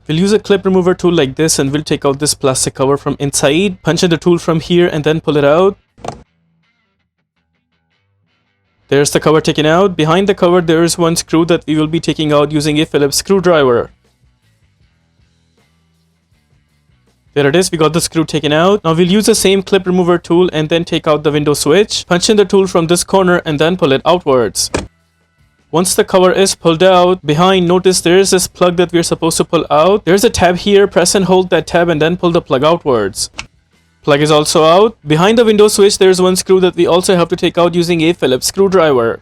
We'll use a clip remover tool like this and we'll take out this plastic cover from inside, punch in the tool from here and then pull it out. There's the cover taken out. Behind the cover there is one screw that we will be taking out using a Phillips screwdriver. There it is, we got the screw taken out. Now we'll use the same clip remover tool and then take out the window switch. Punch in the tool from this corner and then pull it outwards. Once the cover is pulled out, behind notice there is this plug that we're supposed to pull out. There's a tab here, press and hold that tab and then pull the plug outwards. Plug is also out. Behind the window switch there's one screw that we also have to take out using a Phillips screwdriver.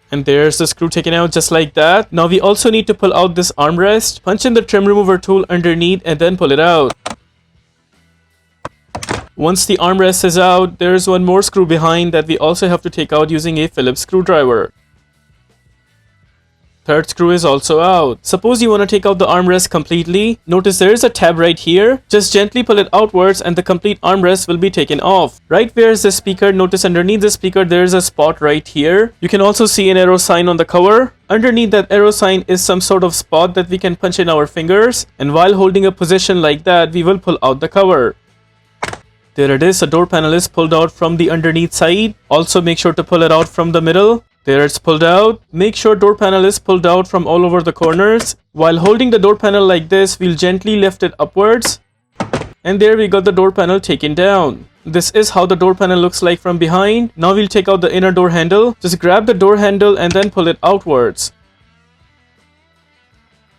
And there's the screw taken out just like that. Now we also need to pull out this armrest. Punch in the trim remover tool underneath and then pull it out. Once the armrest is out, there's one more screw behind that we also have to take out using a Phillips screwdriver. Third screw is also out. Suppose you want to take out the armrest completely. Notice there is a tab right here. Just gently pull it outwards and the complete armrest will be taken off. Right where is the speaker, notice underneath the speaker there is a spot right here. You can also see an arrow sign on the cover. Underneath that arrow sign is some sort of spot that we can punch in our fingers. And while holding a position like that, we will pull out the cover. There it is, the door panel is pulled out from the underneath side. Also make sure to pull it out from the middle. There it's pulled out. Make sure door panel is pulled out from all over the corners. While holding the door panel like this, we'll gently lift it upwards. And there we got the door panel taken down. This is how the door panel looks like from behind. Now we'll take out the inner door handle. Just grab the door handle and then pull it outwards.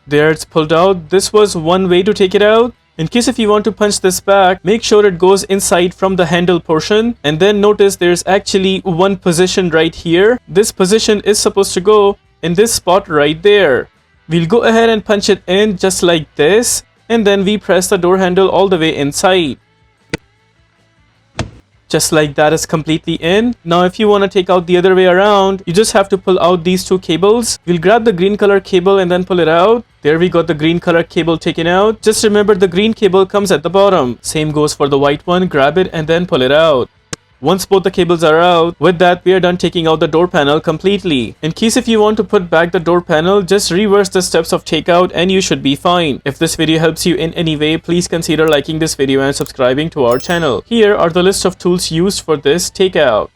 There it's pulled out. This was one way to take it out. In case if you want to punch this back, make sure it goes inside from the handle portion. And then notice there's actually one position right here. This position is supposed to go in this spot right there. We'll go ahead and punch it in just like this. And then we press the door handle all the way inside. Just like that is completely in. Now if you want to take out the other way around, you just have to pull out these two cables. We'll grab the green color cable and then pull it out. There we got the green color cable taken out. Just remember the green cable comes at the bottom. Same goes for the white one. Grab it and then pull it out. Once both the cables are out, with that we are done taking out the door panel completely. In case if you want to put back the door panel, just reverse the steps of takeout and you should be fine. If this video helps you in any way, please consider liking this video and subscribing to our channel. Here are the list of tools used for this takeout.